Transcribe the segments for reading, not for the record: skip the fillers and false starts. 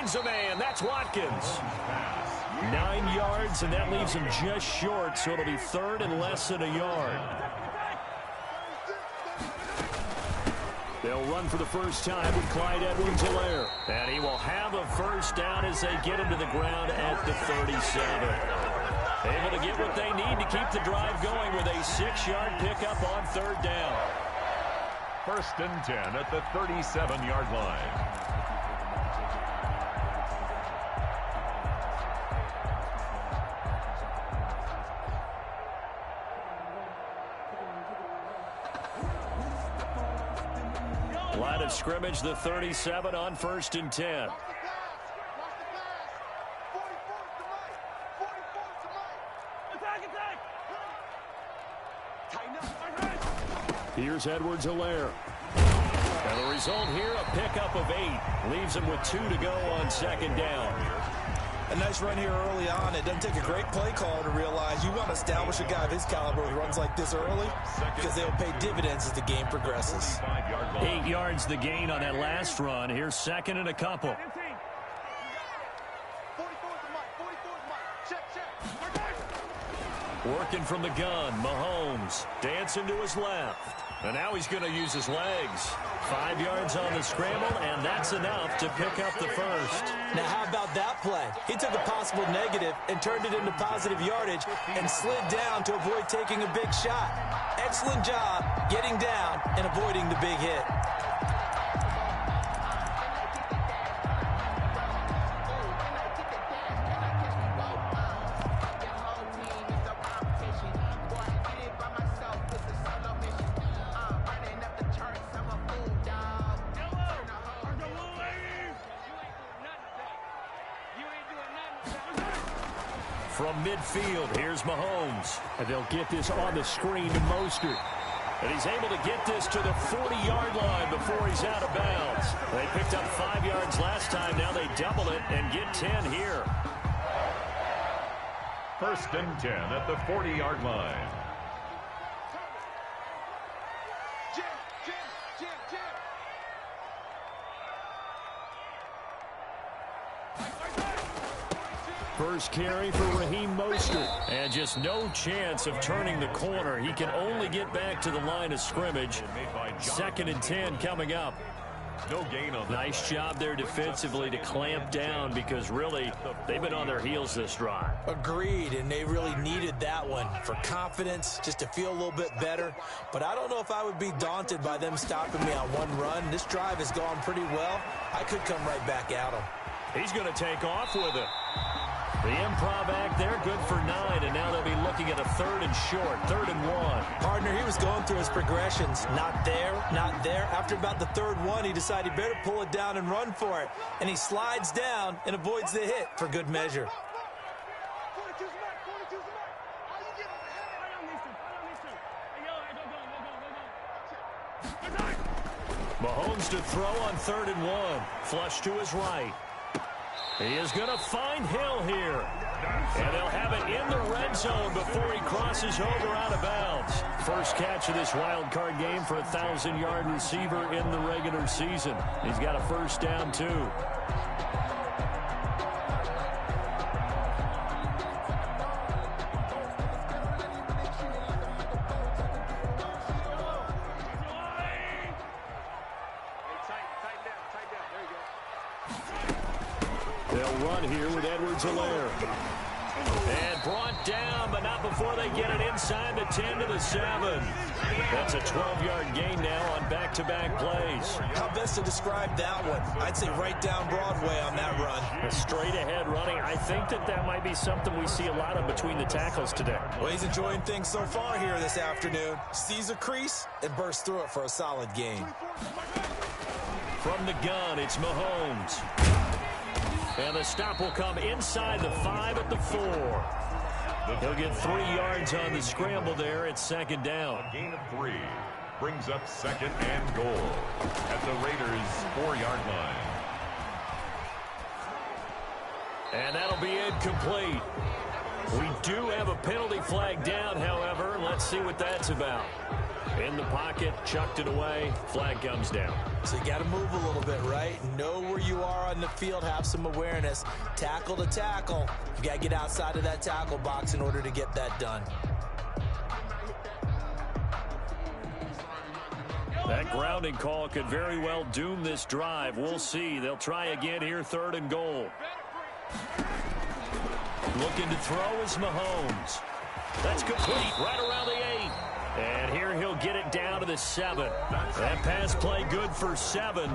finds a man. That's Watkins. 9 yards, and that leaves him just short, so it'll be third and less than a yard. They'll run for the first time with Clyde Edwards-Helaire. And he will have a first down as they get him to the ground at the 37. Able to get what they need to keep the drive going with a 6-yard pickup on third down. First and 10 at the 37-yard line. Line of scrimmage, the 37 on first and 10. Here's Edwards-Helaire. And the result here, a pickup of 8. Leaves him with 2 to go on second down. A nice run here early on. It doesn't take a great play call to realize you want to establish a guy of his caliber who runs like this early because they'll pay dividends as the game progresses. 8 yards the gain on that last run. Here's second and a couple. Working from the gun, Mahomes dancing to his left. And now he's going to use his legs. 5 yards on the scramble, and that's enough to pick up the first. Now, how about that play? He took a possible negative and turned it into positive yardage and slid down to avoid taking a big shot. Excellent job getting down and avoiding the big hit. From midfield, here's Mahomes. And they'll get this on the screen to Mostert. And he's able to get this to the 40-yard line before he's out of bounds. They picked up 5 yards last time. Now they double it and get 10 here. First and 10 at the 40-yard line. First carry for Raheem Mostert. And just no chance of turning the corner. He can only get back to the line of scrimmage. Second and 10 coming up. No gain on that. Nice job there defensively to clamp down because really they've been on their heels this drive. Agreed, and they really needed that one for confidence, just to feel a little bit better. But I don't know if I would be daunted by them stopping me on one run. This drive has gone pretty well. I could come right back at them. He's going to take off with it. The improv act there, good for 9, and now they'll be looking at a third and short, 3rd and 1. Partner, he was going through his progressions. Not there, not there. After about the third one, he decided he better pull it down and run for it. And he slides down and avoids the hit for good measure. Mahomes to throw on 3rd and 1. Flush to his right. He is going to find Hill here. And they'll have it in the red zone before he crosses over out of bounds. First catch of this wild card game for a 1,000-yard receiver in the regular season. He's got a first down, too. They'll run here with Edwards-Helaire. And brought down, but not before they get it inside the 10 to the 7. That's a 12-yard gain now on back-to-back plays. How best to describe that one? I'd say right down Broadway on that run. A straight-ahead running. I think that might be something we see a lot of between the tackles today. Well, he's enjoying things so far here this afternoon. Sees a crease and bursts through it for a solid gain. From the gun, it's Mahomes. And the stop will come inside the 5 at the 4. He'll get 3 yards on the scramble there at second down. A gain of 3 brings up second and goal at the Raiders' 4-yard line. And that'll be incomplete. We do have a penalty flag down, however. Let's see what that's about. In the pocket, chucked it away, flag comes down. So you got to move a little bit, right? Know where you are on the field, have some awareness. Tackle to tackle. You got to get outside of that tackle box in order to get that done. That grounding call could very well doom this drive. We'll see. They'll try again here, 3rd and goal. Looking to throw is Mahomes. That's complete right around the 8. And here he'll get it down to the 7. That pass play good for 7,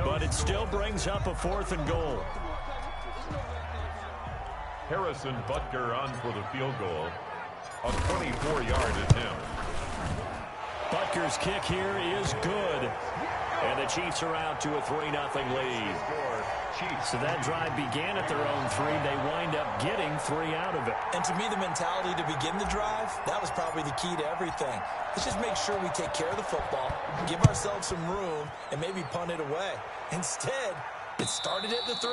but it still brings up a 4th and goal. Harrison Butker on for the field goal. A 24-yard attempt. Butker's kick here is good. And the Chiefs are out to a 3-0 lead. So that drive began at their own 3. They wind up getting 3 out of it. And to me, the mentality to begin the drive, that was probably the key to everything. Let's just make sure we take care of the football, give ourselves some room, and maybe punt it away. Instead, it started at the 3,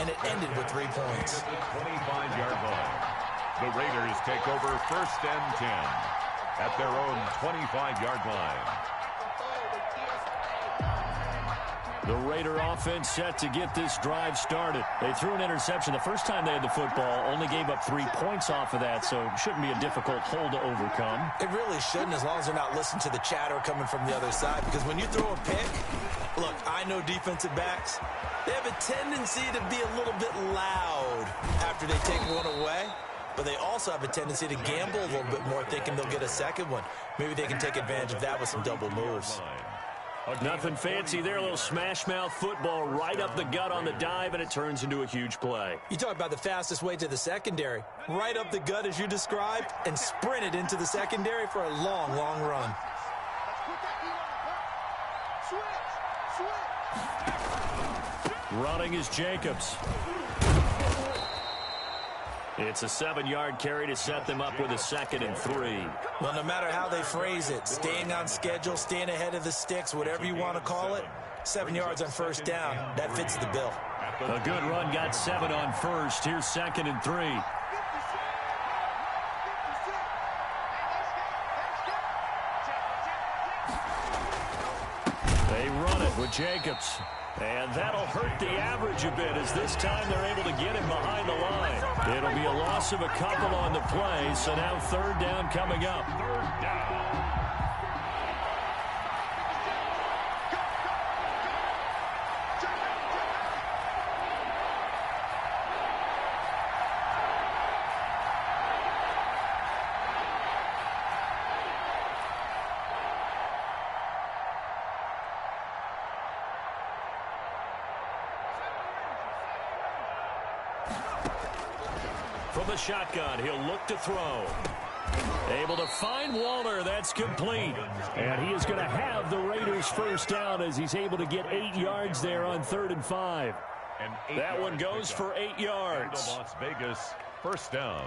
and it ended with 3 points. At the 25-yard line. The Raiders take over 1st and 10 at their own 25-yard line. The Raider offense set to get this drive started. They threw an interception the first time they had the football, only gave up 3 points off of that, so it shouldn't be a difficult hole to overcome. It really shouldn't, as long as they're not listening to the chatter coming from the other side, because when you throw a pick, look, I know defensive backs, they have a tendency to be a little bit loud after they take one away, but they also have a tendency to gamble a little bit more, thinking they'll get a second one. Maybe they can take advantage of that with some double moves. Nothing fancy there, a little smash-mouth football right up the gut on the dive, and it turns into a huge play. You talk about the fastest way to the secondary. Right up the gut as you described, and sprinted into the secondary for a long, long run. Running is Jacobs. It's a 7-yard carry to set them up with a 2nd and 3. Well, no matter how they phrase it, staying on schedule, staying ahead of the sticks, whatever you want to call it, 7 yards on 1st down, that fits the bill. A good run got 7 on 1st. Here's 2nd and 3. They run it with Jacobs. And that'll hurt the average a bit, as this time they're able to get him behind the line. It'll be a loss of a couple on the play, so now 3rd down coming up. 3rd down. From the shotgun, he'll look to throw. Able to find Waller. That's complete. And he is going to have the Raiders' 1st down as he's able to get 8 yards there on 3rd and 5. That one goes for 8 yards. Las Vegas, 1st down.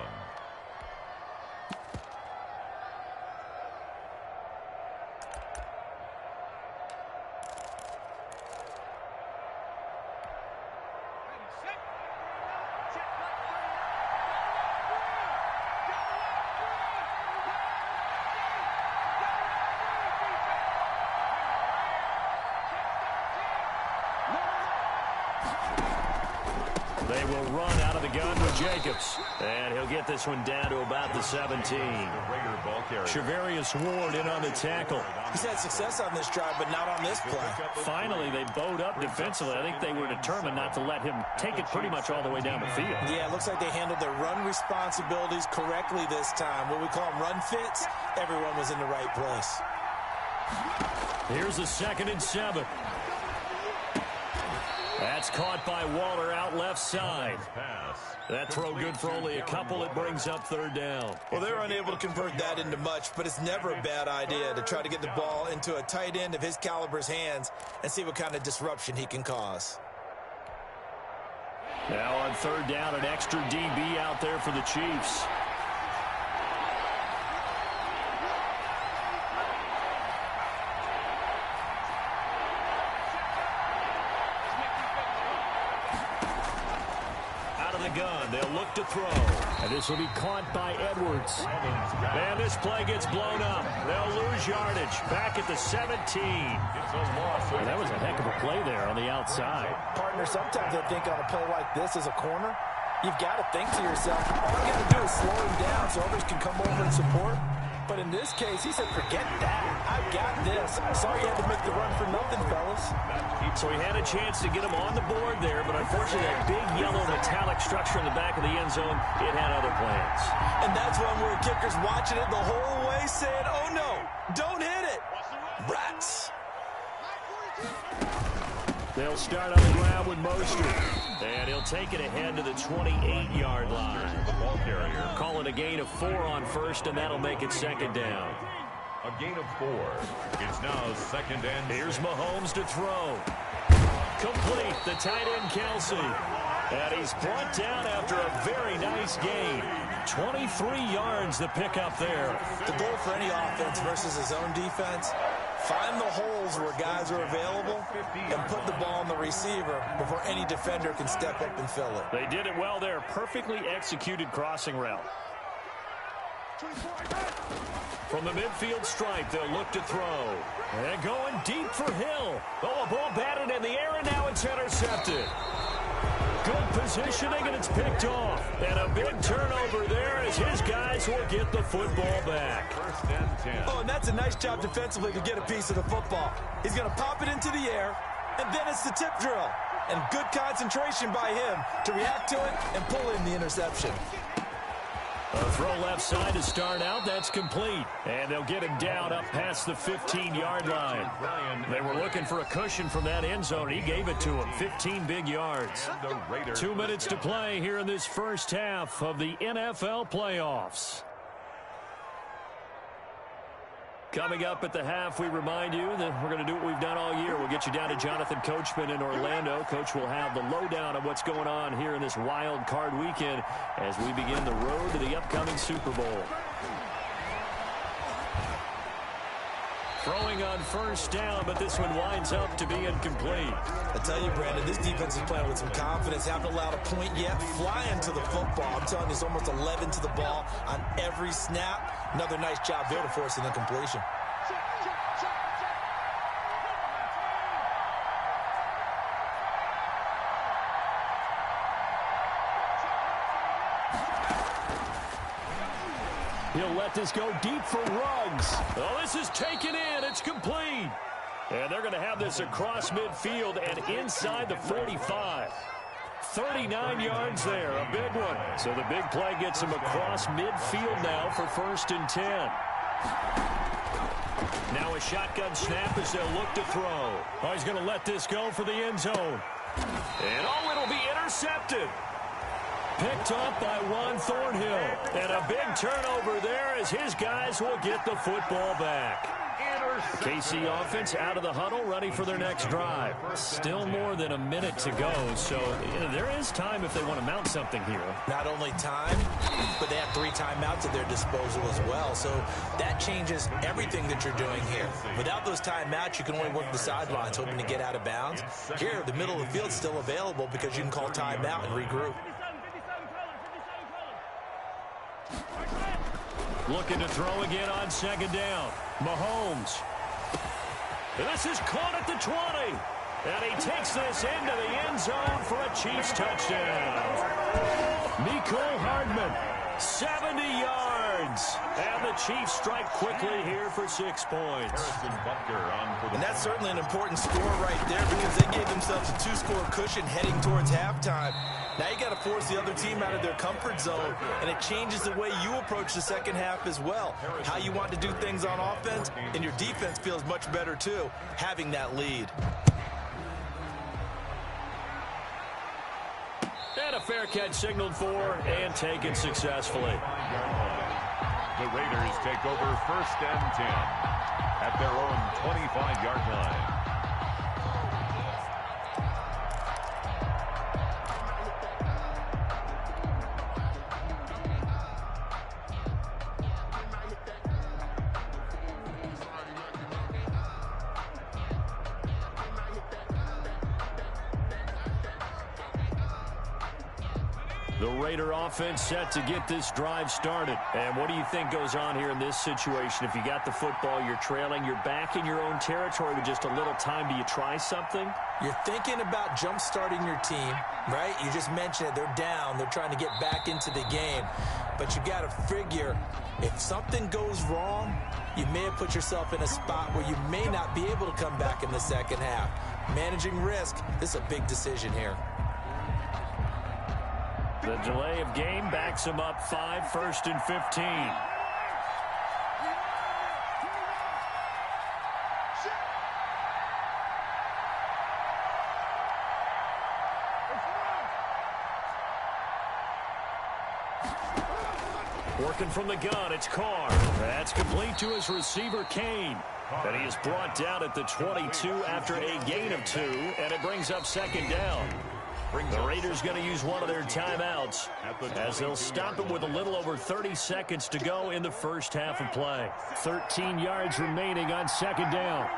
They will run out of the gun with Jacobs. And he'll get this one down to about the 17. Shavarius Ward in on the tackle. He's had success on this drive, but not on this play. Finally, they bowed up defensively. I think they were determined not to let him take it pretty much all the way down the field. Yeah, it looks like they handled their run responsibilities correctly this time. What we call them run fits, everyone was in the right place. Here's a 2nd and 7. That's caught by Waller out left side. That throw good for only a couple. It brings up 3rd down. Well, they're unable to convert that into much, but it's never a bad idea to try to get the ball into a tight end of his caliber's hands and see what kind of disruption he can cause. Now on 3rd down, an extra DB out there for the Chiefs. the gun. They'll look to throw. And this will be caught by Edwards. And this play gets blown up. They'll lose yardage. Back at the 17. And that was a heck of a play there on the outside. Partner, sometimes I think on a play like this as a corner, you've got to think to yourself, all you got to do is slow him down so others can come over and support. But in this case, he said, forget that. I've got this. Sorry you had to make the run for nothing, fellas. So he had a chance to get him on the board there, but unfortunately that big yellow metallic structure in the back of the end zone, it had other plans. And that's one where kicker's watching it the whole way saying, oh no, don't hit it. Rats. They'll start on the ground with Mostert. And he'll take it ahead to the 28-yard line. The ball carrier. Call it a gain of 4 on first, and that'll make it second down. A gain of 4. It's now second and 6. Here's Mahomes to throw. Complete, the tight end Kelsey. And he's brought down after a very nice gain. 23 yards the pickup there. The goal for any offense versus his own defense, find the holes where guys are available and put the ball on the receiver before any defender can step up and fill it. They did it well there. Perfectly executed crossing route. From the midfield stripe, they'll look to throw. And going deep for Hill. Oh, a ball batted in the air, and now it's intercepted. Good positioning, and it's picked off. And a big turnover there as his guys will get the football back. First and 10. Oh, and that's a nice job defensively to get a piece of the football. He's going to pop it into the air, and then it's the tip drill. And good concentration by him to react to it and pull in the interception. A throw left side to start out. That's complete. And they'll get him down up past the 15-yard line. They were looking for a cushion from that end zone. He gave it to him. 15 big yards. 2 minutes to play here in this first half of the NFL playoffs. Coming up at the half, we remind you that we're going to do what we've done all year. We'll get you down to Jonathan Coachman in Orlando. Coach will have the lowdown of what's going on here in this wild card weekend as we begin the road to the upcoming Super Bowl. Throwing on first down, but this one winds up to be incomplete. I tell you, Brandon, this defense is playing with some confidence. Haven't allowed a point yet. Flying to the football. I'm telling you, it's almost 11 to the ball on every snap. Another nice job there to force an incompletion. He'll let this go deep for Ruggs. Oh, this is taken in. It's complete. And they're going to have this across midfield and inside the 45. 39 yards there, a big one. So the big play gets him across midfield now for first and 10. Now a shotgun snap as they'll look to throw. Oh, he's going to let this go for the end zone. And oh, it'll be intercepted. Picked up by Juan Thornhill. And a big turnover there as his guys will get the football back. KC offense out of the huddle, ready for their next drive. Still more than a minute to go, so there is time if they want to mount something here. Not only time, but they have 3 timeouts at their disposal as well, so that changes everything that you're doing here. Without those timeouts, you can only work the sidelines, hoping to get out of bounds. Here, the middle of the field's still available because you can call timeout and regroup. Looking to throw again on second down. Mahomes. And this is caught at the 20. And he takes this into the end zone for a Chiefs touchdown. Mecole Hardman, 70 yards. And the Chiefs strike quickly here for 6 points. And that's certainly an important score right there because they gave themselves a 2-score cushion heading towards halftime. Now you got to force the other team out of their comfort zone, and it changes the way you approach the second half as well. How you want to do things on offense, and your defense feels much better too, having that lead. And a fair catch signaled for and taken successfully. The Raiders take over first and 10 at their own 25-yard line. The Raider offense set to get this drive started. And what do you think goes on here in this situation? If you got the football, you're trailing, you're back in your own territory with just a little time. Do you try something? You're thinking about jump-starting your team, right? You just mentioned it. They're down. They're trying to get back into the game. But you got to figure, if something goes wrong, you may have put yourself in a spot where you may not be able to come back in the second half. Managing risk, this is a big decision here. The delay of game backs him up 5, 1st and 15. Working from the gun, it's Carr. That's complete to his receiver, Kane. And he is brought down at the 22 after a gain of 2, and it brings up 2nd down. The Raiders going to use one of their timeouts as they'll stop it with a little over 30 seconds to go in the first half of play. 13 yards remaining on 2nd down.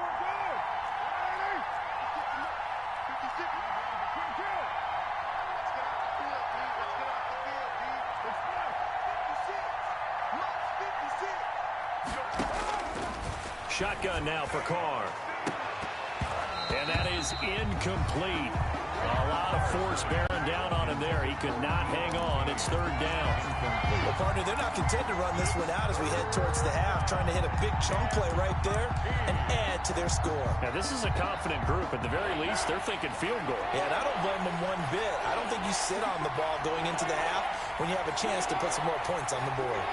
Shotgun now for Carr. And that is incomplete. A lot of force bearing down on him there. He could not hang on. It's 3rd down. Well, partner, they're not content to run this one out as we head towards the half, trying to hit a big chunk play right there and add to their score. Now, this is a confident group. At the very least, they're thinking field goal. Yeah, and I don't blame them one bit. I don't think you sit on the ball going into the half when you have a chance to put some more points on the board.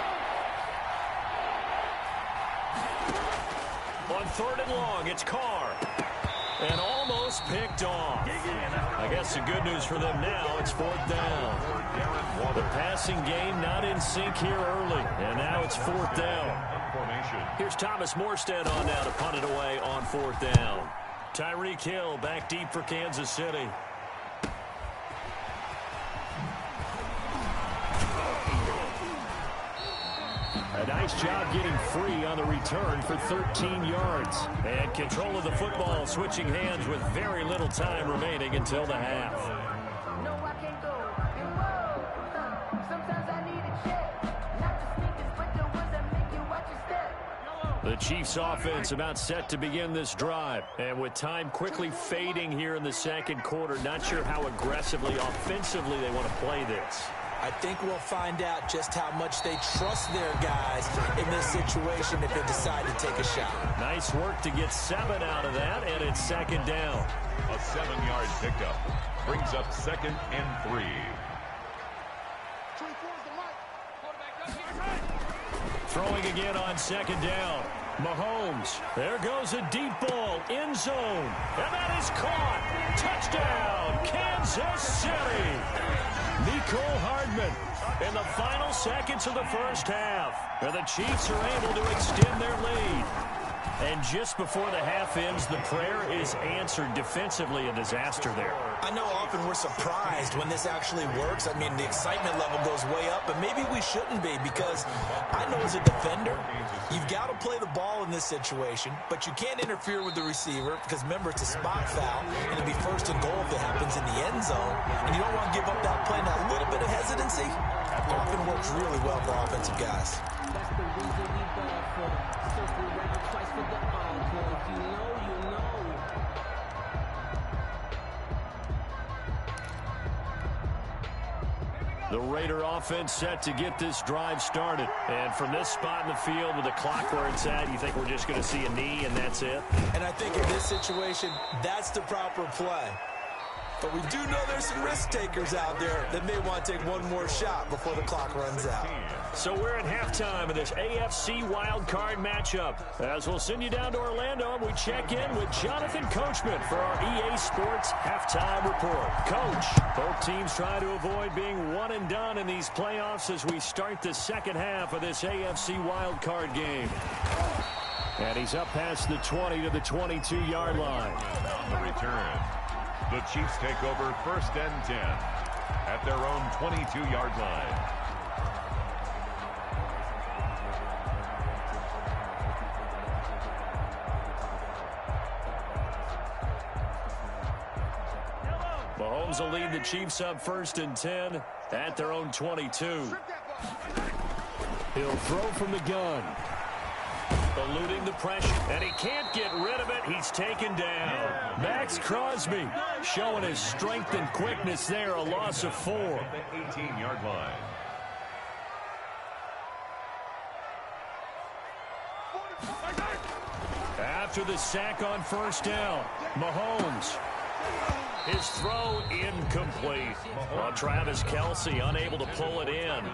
On 3rd and long, it's Carr. And almost picked off. I guess the good news for them now, it's 4th down. The passing game not in sync here early. And now it's 4th down. Here's Thomas Morstead on now to punt it away on 4th down. Tyreek Hill back deep for Kansas City. A nice job getting free on the return for 13 yards. And control of the football switching hands with very little time remaining until the half. No, I can't go. Sometimes I need a check. Not the sneakers, but the ones that make you watch your step. The Chiefs offense about set to begin this drive. And with time quickly fading here in the 2nd quarter, not sure how aggressively, offensively they want to play this. I think we'll find out just how much they trust their guys in this situation if they decide to take a shot. Nice work to get 7 out of that, and it's 2nd down. A 7-yard pickup brings up 2nd and 3. Throwing again on 2nd down. Mahomes. There goes a deep ball. End zone. And that is caught. Touchdown, Kansas City. Nicole Hardman in the final seconds of the first half. And the Chiefs are able to extend their lead. And just before the half ends, the prayer is answered. Defensively, a disaster there. I know often we're surprised when this actually works. I mean, the excitement level goes way up, but maybe we shouldn't be, because I know as a defender, you've got to play the ball in this situation, but you can't interfere with the receiver because, remember, it's a spot foul, and it'll be 1st and goal if it happens in the end zone, and you don't want to give up that play. Now, a little bit of hesitancy often works really well for offensive guys. That's the reason we ball for circle right twice for the encore. If you know, you know. The Raider offense set to get this drive started. And from this spot in the field with the clock where it's at, you think we're just going to see a knee and that's it? And I think in this situation, that's the proper play. But we do know there's some risk takers out there that may want to take one more shot before the clock runs out. So we're at halftime of this AFC wildcard matchup. As we'll send you down to Orlando, we check in with Jonathan Coachman for our EA Sports Halftime Report. Coach, both teams try to avoid being one and done in these playoffs as we start the second half of this AFC wildcard game. And he's up past the 20 to the 22-yard line. On the return, the Chiefs take over 1st and 10 at their own 22-yard line. Mahomes will lead the Chiefs up 1st and 10. At their own 22. He'll throw from the gun. Eluding the pressure, and he can't get rid of it. He's taken down. Max Crosby showing his strength and quickness there, a loss of 4. At the 18-yard line. After the sack on first down, Mahomes. His throw incomplete. Well, Travis Kelce unable to pull it in,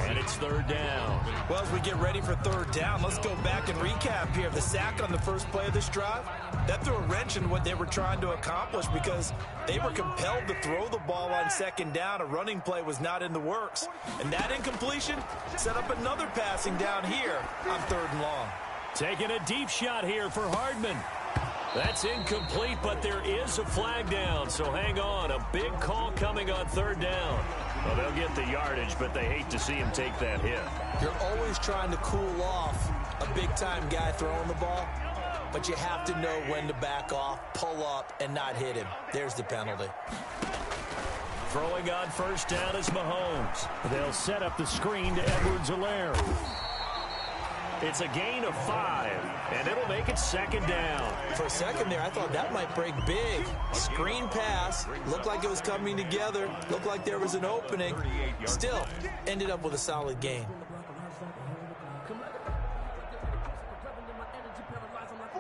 and it's third down. Well, as we get ready for third down, let's go back and recap here. The sack on the first play of this drive, that threw a wrench in what they were trying to accomplish because they were compelled to throw the ball on second down. A running play was not in the works. And that incompletion set up another passing down here on third and long. Taking a deep shot here for Hardman. That's incomplete, but there is a flag down, so hang on. A big call coming on third down. Well, they'll get the yardage, but they hate to see him take that hit. You're always trying to cool off a big-time guy throwing the ball, but you have to know when to back off, pull up, and not hit him. There's the penalty. Throwing on first down is Mahomes. They'll set up the screen to Edwards-Helaire. It's a gain of 5, and it'll make it second down. For a second there, I thought that might break big. Screen pass, looked like it was coming together, looked like there was an opening. Still, ended up with a solid gain.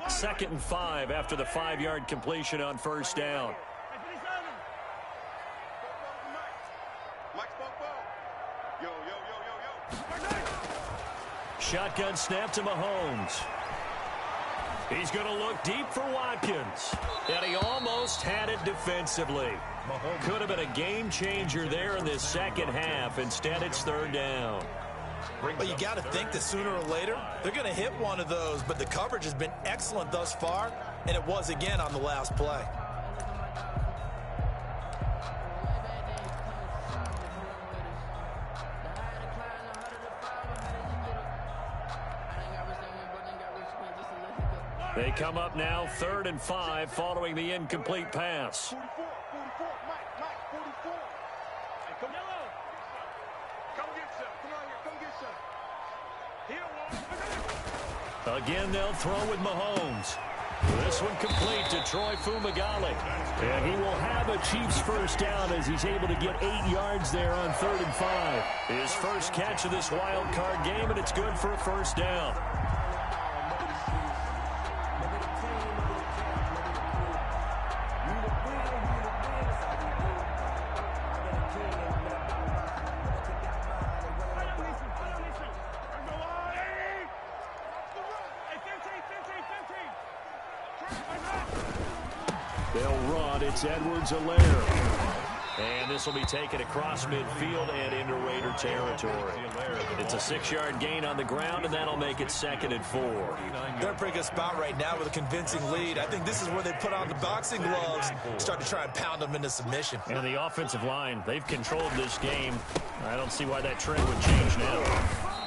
Second and 5 after the 5-yard completion on first down. Shotgun snap to Mahomes. He's going to look deep for Watkins. And he almost had it defensively. Could have been a game changer there in this second half. Instead, it's third down. Well, you got to think that sooner or later, they're going to hit one of those. But the coverage has been excellent thus far. And it was again on the last play. They come up now, 3rd and 5, following the incomplete pass. Again, they'll throw with Mahomes. This one complete to Troy Fumagalli. And he will have a Chiefs first down as he's able to get 8 yards there on 3rd and 5. His first catch of this wild card game, and it's good for a first down. They'll run. It's Edwards-Helaire. And this will be taken across midfield and into Raider territory. It's a 6-yard gain on the ground, and that'll make it 2nd and 4. They're in a pretty good spot right now with a convincing lead. I think this is where they put on the boxing gloves, start to try and pound them into submission. And the offensive line, they've controlled this game. I don't see why that trend would change now.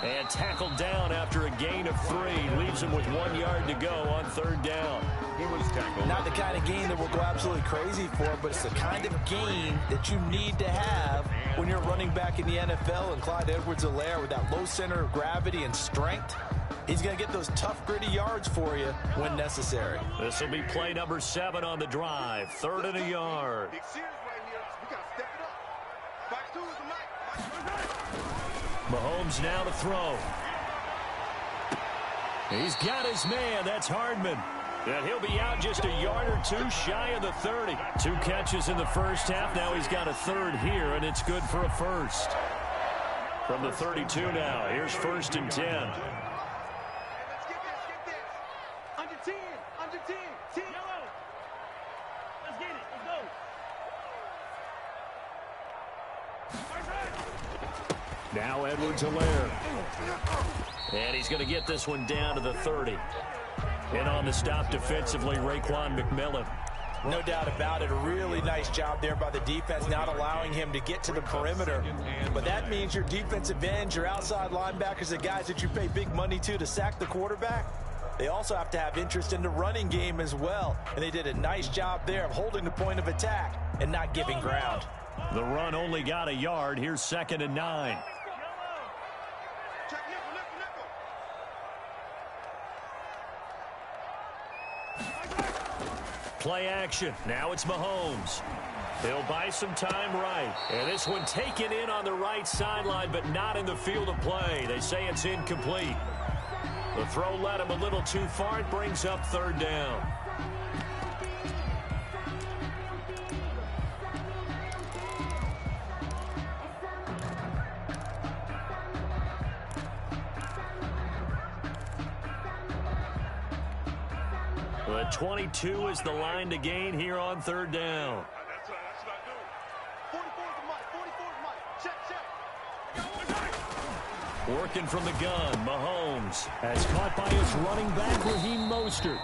And tackled down after a gain of 3. Leaves him with 1 yard to go on 3rd down. He was tackled. Not the kind of gain that we'll go absolutely crazy for, but it's the kind of gain that you need to have when you're running back in the NFL. And Clyde Edwards-Helaire, with that low center of gravity and strength, he's going to get those tough, gritty yards for you when necessary. This will be play number 7 on the drive. 3rd and a yard. Mahomes now to throw. He's got his man. That's Hardman. And he'll be out just a yard or 2 shy of the 30. 2 catches in the first half. Now he's got a 3rd here, and it's good for a first. From the 32 now, here's 1st and 10. Let's get this. Under 10. 10. Yellow. Let's get it. Let's go. Now Edwards-Helaire. And he's going to get this one down to the 30. And on the stop defensively, Raekwon McMillan. No doubt about it. A really nice job there by the defense, not allowing him to get to the perimeter. But that means your defensive ends, your outside linebackers, the guys that you pay big money to sack the quarterback, they also have to have interest in the running game as well. And they did a nice job there of holding the point of attack and not giving ground. The run only got a yard. Here's 2nd and 9. Check nickel. Play action. Now it's Mahomes. He'll buy some time right. And this one taken in on the right sideline, but not in the field of play. They say it's incomplete. The throw led him a little too far. It brings up 3rd down. The 22 is the line to gain here on 3rd down. That's what I do. 44's the mic. 44's the mic. Check. Working from the gun, Mahomes has caught by his running back, Raheem Mostert.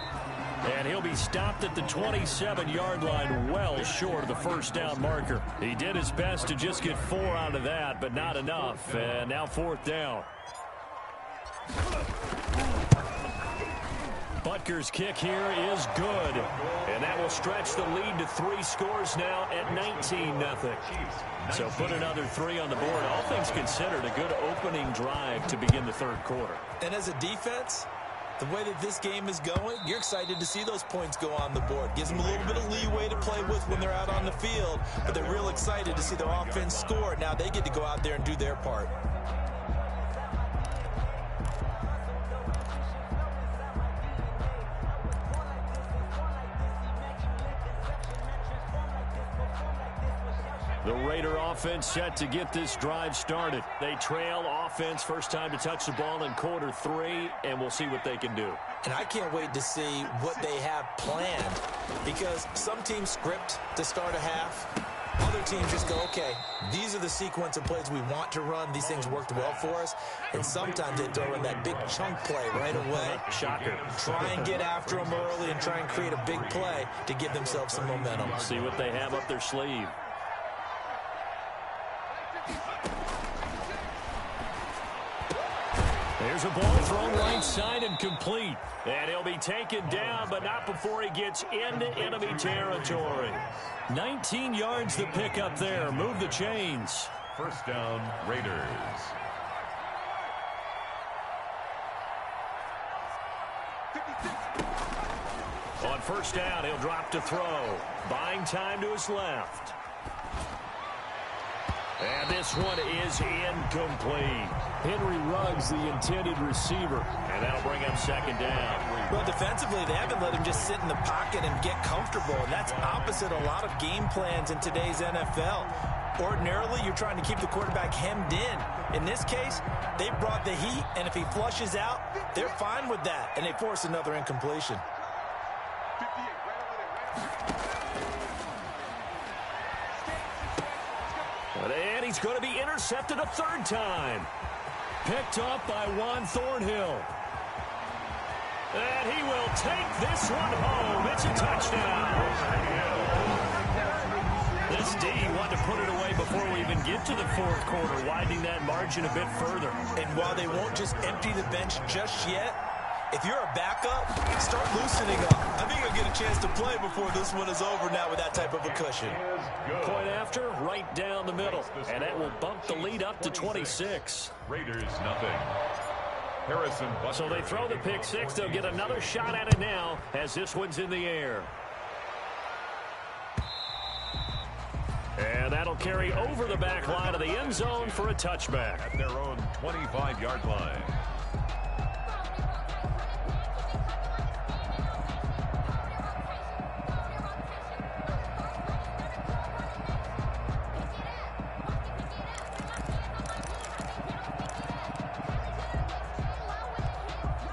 And he'll be stopped at the 27-yard line, well short of the 1st down marker. He did his best to just get 4 out of that, but not enough. And now 4th down. Butker's kick here is good. And that will stretch the lead to 3 scores now at 19-0. So put another 3 on the board. All things considered, a good opening drive to begin the 3rd quarter. And as a defense, the way that this game is going, you're excited to see those points go on the board. Gives them a little bit of leeway to play with when they're out on the field, but they're real excited to see their offense score. Now they get to go out there and do their part. The Raider offense set to get this drive started. They trail offense, first time to touch the ball in quarter 3, and we'll see what they can do. And I can't wait to see what they have planned, because some teams script to start a half. Other teams just go, okay, these are the sequence of plays we want to run. These things worked well for us. And sometimes they throw in that big chunk play right away. Shocker. Try and get after them early and try and create a big play to give themselves some momentum. See what they have up their sleeve. There's a ball thrown right side and complete. And he'll be taken down, but not before he gets into enemy territory. 19 yards to pick up there. Move the chains. 1st down, Raiders. On 1st down, he'll drop to throw. Buying time to his left. And this one is incomplete. Henry Ruggs, the intended receiver. And that'll bring up 2nd down. Well, defensively, they haven't let him just sit in the pocket and get comfortable. And that's opposite a lot of game plans in today's NFL. Ordinarily, you're trying to keep the quarterback hemmed in. In this case, they brought the heat, and if he flushes out, they're fine with that. And they force another incompletion. 58, right over there. And he's going to be intercepted a 3rd time. Picked up by Juan Thornhill. And he will take this one home. It's a touchdown. This D wanted to put it away before we even get to the 4th quarter, widening that margin a bit further. And while they won't just empty the bench just yet, if you're a backup, start loosening up. I think you'll get a chance to play before this one is over now with that type of a cushion. Point after, right down the middle. And that will bump the lead up to 26. Raiders, nothing. Harrison Butker. So they throw the pick 6. They'll get another shot at it now as this one's in the air. And that'll carry over the back line of the end zone for a touchback. At their own 25-yard line.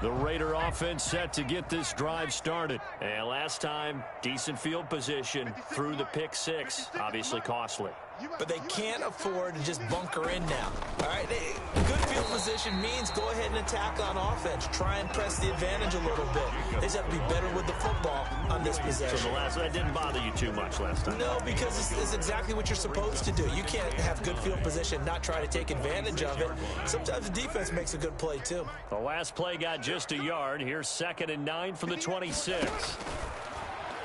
The Raider offense set to get this drive started. And last time, decent field position through the pick 6. Obviously costly. But they can't afford to just bunker in now. All right, good field position means go ahead and attack on offense. Try and press the advantage a little bit. They just have to be better with the football on this possession. So that didn't bother you too much last time? No, because it's exactly what you're supposed to do. You can't have good field position, not try to take advantage of it. Sometimes the defense makes a good play, too. The last play got just a yard. Here's 2nd and 9 from the 26.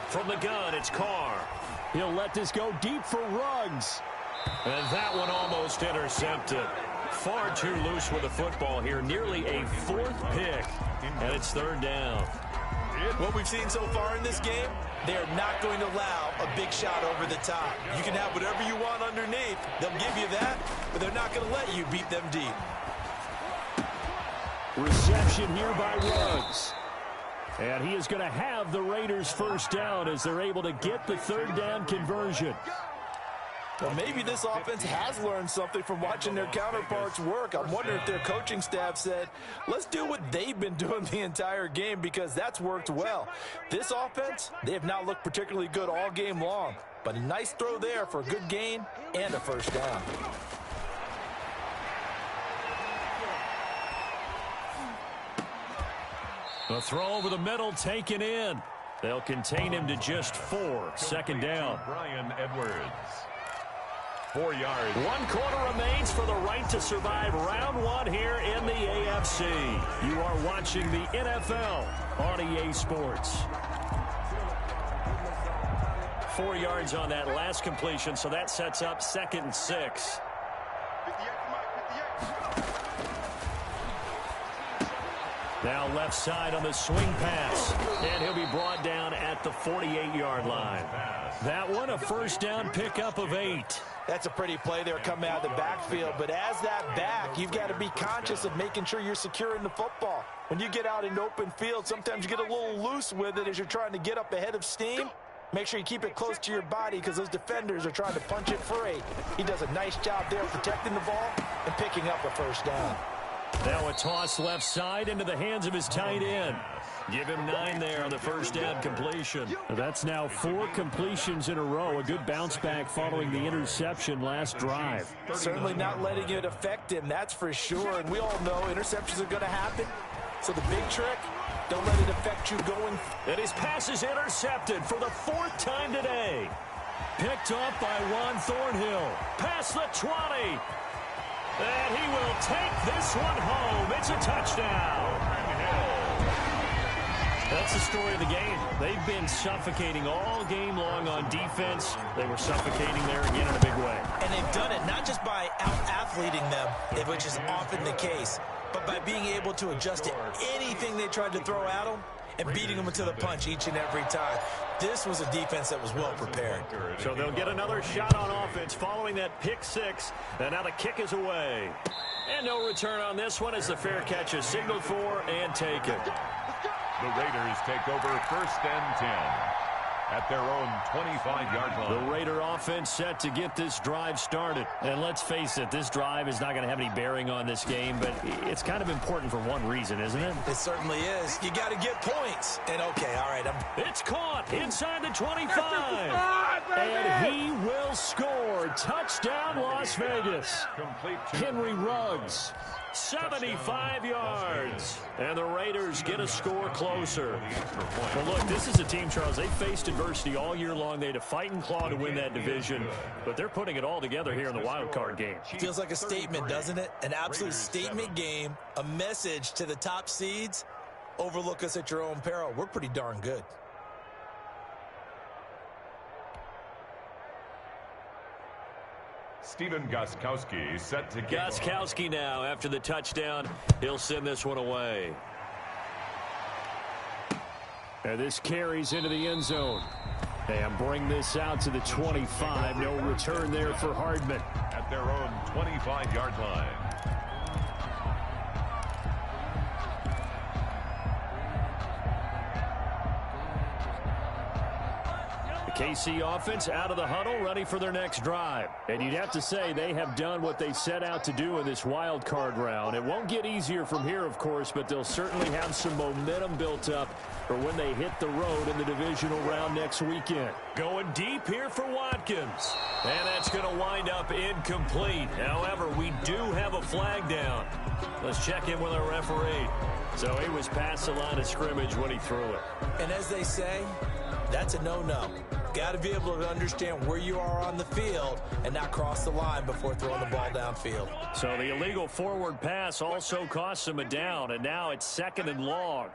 From the gun, it's Carr. He'll let this go deep for Ruggs. And that one almost intercepted. Far too loose with the football here. Nearly a fourth pick. And it's third down. What we've seen so far in this game, they're not going to allow a big shot over the top. You can have whatever you want underneath. They'll give you that, but they're not going to let you beat them deep. Reception here by Ruggs. And he is going to have the Raiders first down as they're able to get the third down conversion. Well, maybe this offense has learned something from watching their counterparts work. I'm wondering if their coaching staff said, let's do what they've been doing the entire game, because that's worked well. This offense, they have not looked particularly good all game long, but a nice throw there for a good gain and a first down. The throw over the middle taken in. They'll contain him to just 4. Second down. Brian Edwards. 4 yards. 1 quarter remains for the right to survive round 1 here in the AFC. You are watching the NFL on EA Sports. 4 yards on that last completion, so that sets up 2nd and 6. Now left side on the swing pass, and he'll be brought down at the 48-yard line. That one, a first down pickup of 8. That's a pretty play there coming out of the backfield, but as that back, you've got to be conscious of making sure you're securing the football. When you get out in open field, sometimes you get a little loose with it as you're trying to get up ahead of steam. Make sure you keep it close to your body because those defenders are trying to punch it free. He does a nice job there protecting the ball and picking up a first down. Now a toss left side into the hands of his tight end. Give him 9 there on the first down completion. That's now 4 completions in a row. A good bounce back following the interception last drive. Certainly not letting it affect him, that's for sure. And we all know interceptions are going to happen. So the big trick, don't let it affect you going. And his pass is intercepted for the 4th time today. Picked off by Juan Thornhill. Past the 20. And he will take this one home. It's a touchdown. That's the story of the game. They've been suffocating all game long on defense. They were suffocating there again in a big way. And they've done it not just by out-athleting them, which is often the case, but by being able to adjust to anything they tried to throw at them and beating them to the punch each and every time. This was a defense that was well prepared. So they'll get another shot on offense following that pick 6. And now the kick is away. And no return on this one as the fair catch is signaled for and taken. The Raiders take over 1st and 10 at their own 25-yard line. The Raider offense set to get this drive started. And let's face it, this drive is not going to have any bearing on this game, but it's kind of important for one reason, isn't it? It certainly is. You got to get points. And okay, all right. It's caught inside the 25. And he will score. Touchdown, Las Vegas. Henry Ruggs. 75 yards. And the Raiders get a score closer. Well, look, this is a team, Charles, they faced adversity all year long. They had to fight and claw to win that division, but they're putting it all together here in the wild card game. Feels like a statement, doesn't it? An absolute statement game, a message to the top seeds. Overlook us at your own peril. We're pretty darn good. Stephen Gostkowski set to kick. Gostkowski now after the touchdown. He'll send this one away. And this carries into the end zone. And bring this out to the 25. No return there for Hardman. At their own 25-yard line. KC offense out of the huddle, ready for their next drive. And you'd have to say they have done what they set out to do in this wild card round. It won't get easier from here, of course, but they'll certainly have some momentum built up for when they hit the road in the divisional round next weekend. Going deep here for Watkins. And that's going to wind up incomplete. However, we do have a flag down. Let's check in with our referee. So he was past the line of scrimmage when he threw it. And as they say, that's a no-no. Got to be able to understand where you are on the field and not cross the line before throwing the ball downfield. So the illegal forward pass also costs him a down, and now it's 2nd and long.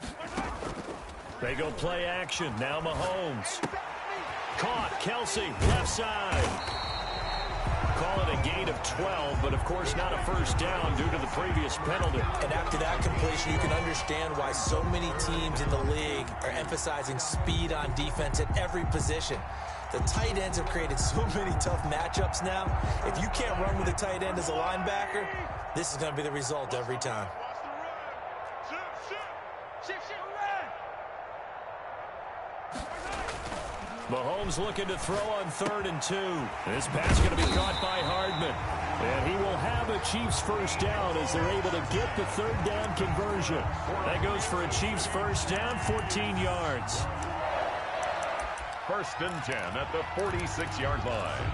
They go play action. Now Mahomes. Caught. Kelsey, left side. call it a gain of 12, but of course not a first down due to the previous penalty. And after that completion, you can understand why so many teams in the league are emphasizing speed on defense at every position. The tight ends have created so many tough matchups now. If you can't run with a tight end as a linebacker, this is going to be the result every time. Mahomes looking to throw on 3rd and 2. This pass going to be caught by Hardman. And he will have a Chiefs first down as they're able to get the 3rd down conversion. That goes for a Chiefs first down, 14 yards. 1st and 10 at the 46-yard line.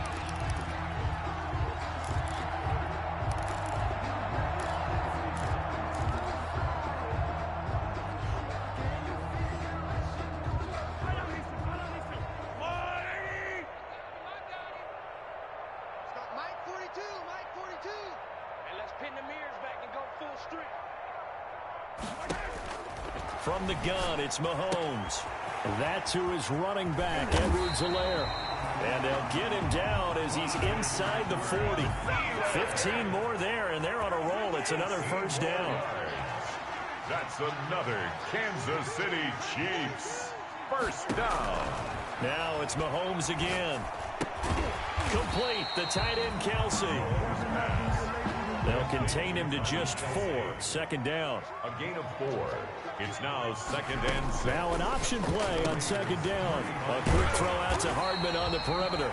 From the gun, it's Mahomes. That to his running back, Edwards-Helaire. And they'll get him down as he's inside the 40. 15 more there, and they're on a roll. It's another first down. That's another Kansas City Chiefs first down. Now it's Mahomes again. Complete, the tight end, Kelsey. They'll contain him to just 4. 2nd down. A gain of 4. It's now 2nd and 6. Now an option play on 2nd down. A quick throw out to Hardman on the perimeter.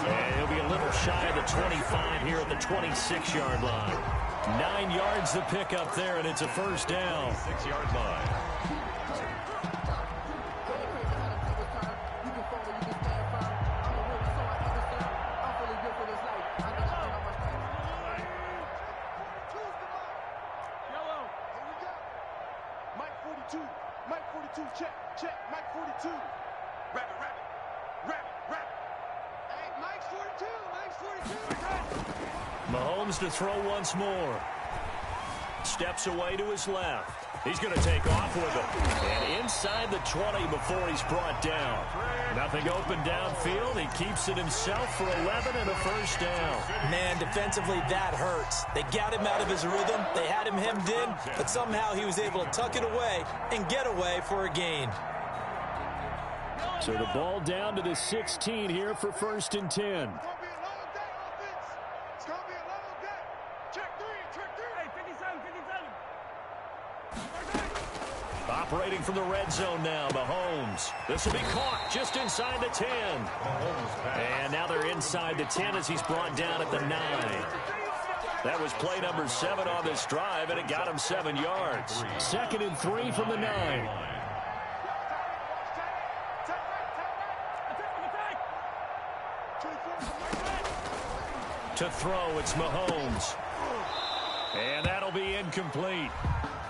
And he'll be a little shy of the 25 here at the 26-yard line. 9 yards to pick up there, and it's a first down. 6-yard line. Mike 42, check, Mike 42. Rabbit. Hey, Mike's 42. Mahomes to throw once more. Steps away to his left. He's going to take off with it. And inside the 20 before he's brought down. Nothing open downfield. He keeps it himself for 11 and a first down. Man, defensively, that hurts. They got him out of his rhythm. They had him hemmed in, but somehow he was able to tuck it away and get away for a gain. So the ball down to the 16 here for 1st and 10. Operating from the red zone now, Mahomes. This will be caught just inside the 10. And now they're inside the 10 as he's brought down at the 9. That was play number 7 on this drive, and it got him 7 yards. 2nd and 3 from the 9. To throw, it's Mahomes. And that'll be incomplete.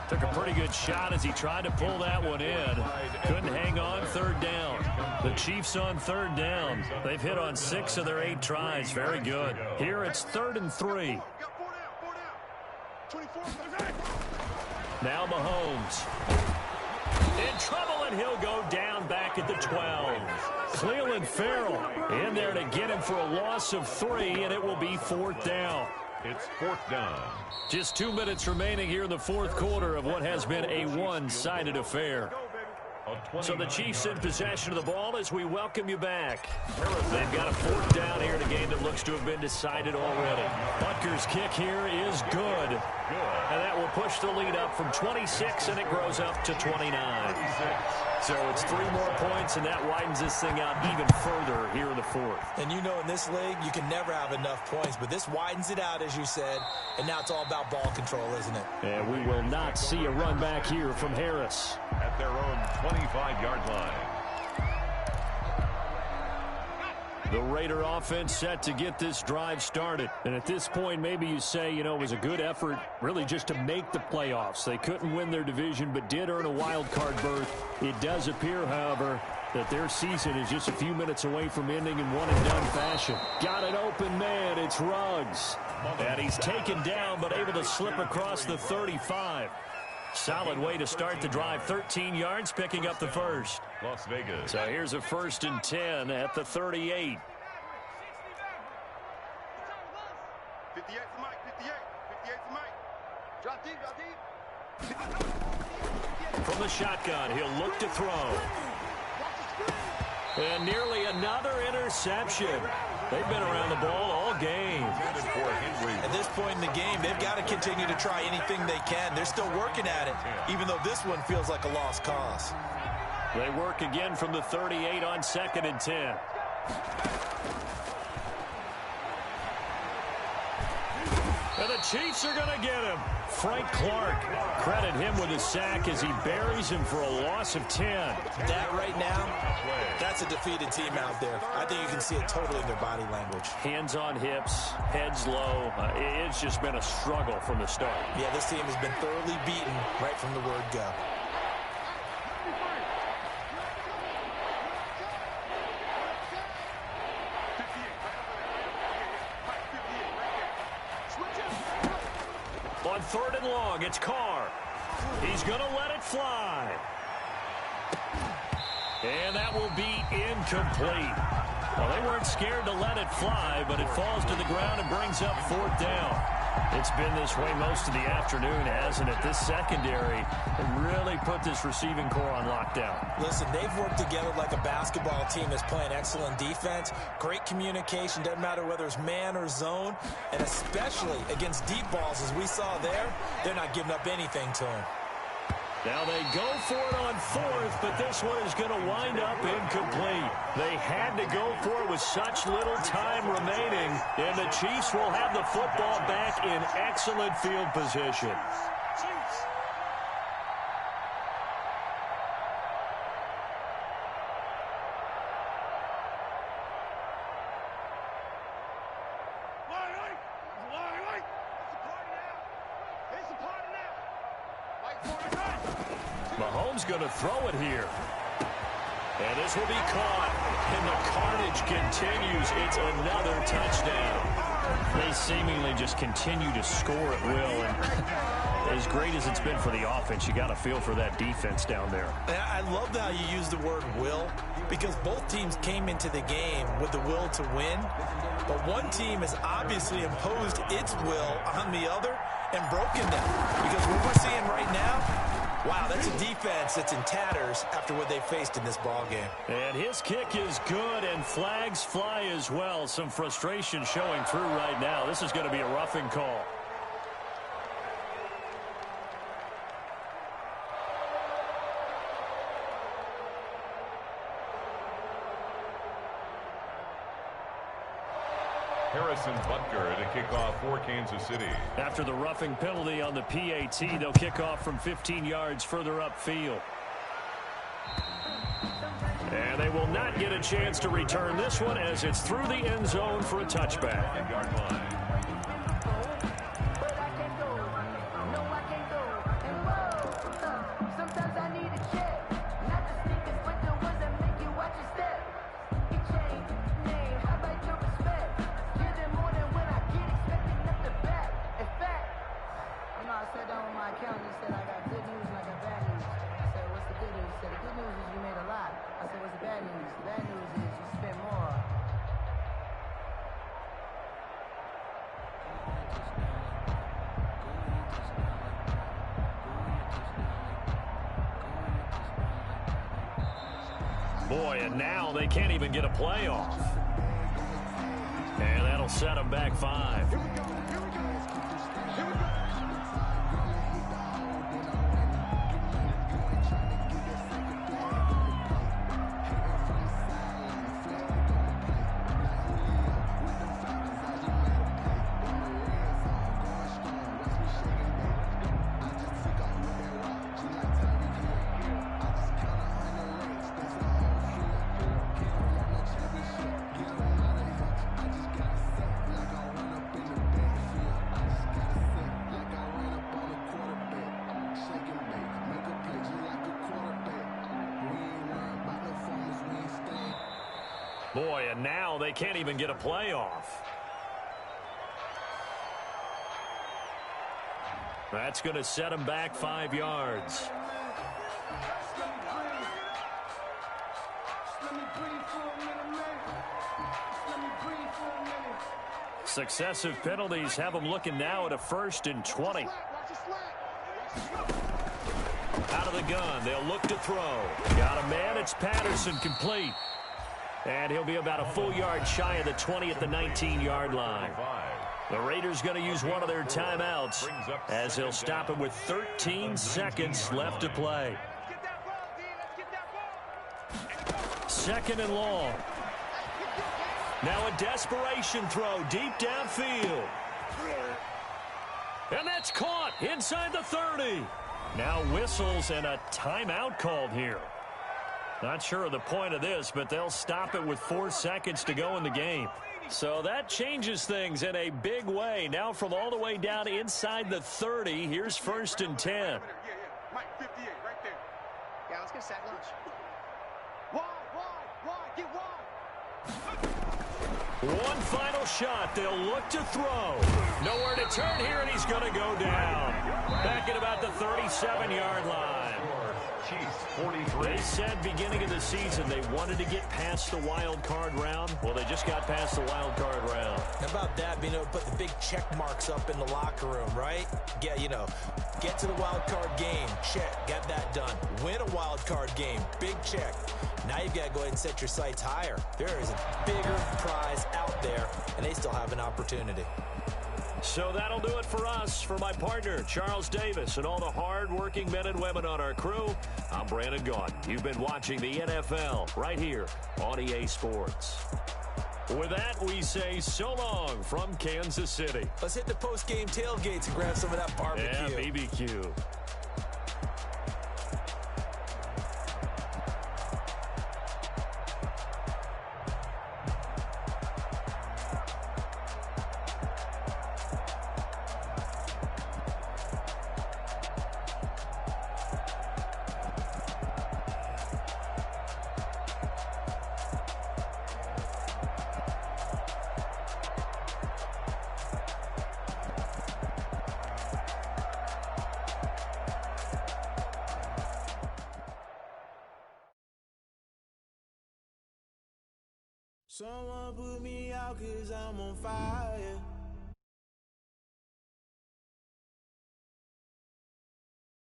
Took a pretty good shot as he tried to pull that one in. Couldn't hang on. 3rd down. The Chiefs on 3rd down. They've hit on 6 of their 8 tries. Very good. Here it's 3rd and 3. Now Mahomes. In trouble, and he'll go down back at the 12. Cleveland Farrell in there to get him for a loss of 3, and it will be 4th down. It's 4th down. Just 2 minutes remaining here in the 4th quarter of what has been a one-sided affair. So the Chiefs in possession of the ball as we welcome you back. They've got a 4th down here in a game that looks to have been decided already. Butker's kick here is good. And that will push the lead up from 26, and it grows up to 29. So it's 3 more points, and that widens this thing out even further here in the 4th. And you know in this league, you can never have enough points, but this widens it out, as you said, and now it's all about ball control, isn't it? And we will not see a run back here from Harris. At their own 25-yard line. The Raider offense set to get this drive started. And at this point, maybe you say, you know, it was a good effort really just to make the playoffs. They couldn't win their division, but did earn a wild card berth. It does appear, however, that their season is just a few minutes away from ending in one-and-done fashion. Got an open man. It's Ruggs. And he's taken down, but able to slip across the 35. Solid way to start the drive. 13 yards, picking up the first. Las Vegas. So here's a 1st and 10 at the 38. 58 for Mike, 58. 58 for Mike. Drop deep, drop deep. From the shotgun, he'll look to throw. And nearly another interception. They've been around the ball all game. At this point in the game, they've got to continue to try anything they can. They're still working at it, even though this one feels like a lost cause. They work again from the 38 on 2nd and 10. And the Chiefs are going to get him. Frank Clark, credit him with a sack as he buries him for a loss of 10. That right now, that's a defeated team out there. I think you can see it totally in their body language. Hands on hips, heads low. It's just been a struggle from the start. Yeah, this team has been thoroughly beaten right from the word go. On 3rd and long, it's Carr. He's going to let it fly. And that will be incomplete. Well, they weren't scared to let it fly, but it falls to the ground and brings up 4th down. It's been this way most of the afternoon, hasn't it? This secondary really put this receiving core on lockdown. Listen, they've worked together like a basketball team that's playing excellent defense. Great communication, doesn't matter whether it's man or zone. And especially against deep balls, as we saw there, they're not giving up anything to them. Now they go for it on 4th, but this one is going to wind up incomplete. They had to go for it with such little time remaining, and the Chiefs will have the football back in excellent field position. Mahomes going to throw it here. And this will be caught. And the carnage continues. It's another touchdown. They seemingly just continue to score at will. And as great as it's been for the offense, you got to feel for that defense down there. I love how you use the word will, because both teams came into the game with the will to win. But one team has obviously imposed its will on the other and broken them. Because what we're seeing right now, wow, that's a defense that's in tatters after what they faced in this ball game. And his kick is good, and flags fly as well. Some frustration showing through right now. This is going to be a roughing call. Harrison Butker to kick off for Kansas City. After the roughing penalty on the PAT, they'll kick off from 15 yards further upfield. And they will not get a chance to return this one as it's through the end zone for a touchback. Yard line. But I can't go. No, I can't go. And whoa, sometimes I need a check. Not the sneakers, but the ones that make you watch your step. Your chain, name, how about your respect? Give them more than when I get expecting up the back. In fact, I sat down with my accountant. He said I got good news and I got bad news. I said, what's the good news? He said, the good news is you made a lot. I said, what's the bad news? The bad news is you spent more. Boy, and now they can't even get a playoff. And that'll set them back 5. Boy, and now they can't even get a playoff. That's going to set them back 5 yards. Successive penalties have them looking now at a 1st and 20. Out of the gun, they'll look to throw. Got a man, it's Patterson, complete. And he'll be about a full yard shy of the 20 at the 19-yard line. The Raiders going to use one of their timeouts as he'll stop it with 13 seconds left to play. 2nd and long. Now a desperation throw deep downfield. And that's caught inside the 30. Now whistles and a timeout called here. Not sure of the point of this, but they'll stop it with 4 seconds to go in the game. So that changes things in a big way. Now from all the way down inside the 30, here's 1st and 10. Mike, 58, right there. Yeah, let's get sack lunch. Wide, get wide. One final shot. They'll look to throw. Nowhere to turn here, and he's going to go down. Back at about the 37-yard line. Chiefs 43. They said beginning of the season they wanted to get past the wild card round. Well, they just got past the wild card round. How about that, being able to put the big check marks up in the locker room, right? Get to the wild card game, check, got that done. Win a wild card game, big check. Now you've got to go ahead and set your sights higher. There is a bigger prize out there, and they still have an opportunity. So that'll do it for us. For my partner, Charles Davis, and all the hard-working men and women on our crew, I'm Brandon Gaudin. You've been watching the NFL right here on EA Sports. With that, we say so long from Kansas City. Let's hit the post-game tailgates and grab some of that barbecue. Yeah, BBQ. Someone put me out 'cause I'm on fire.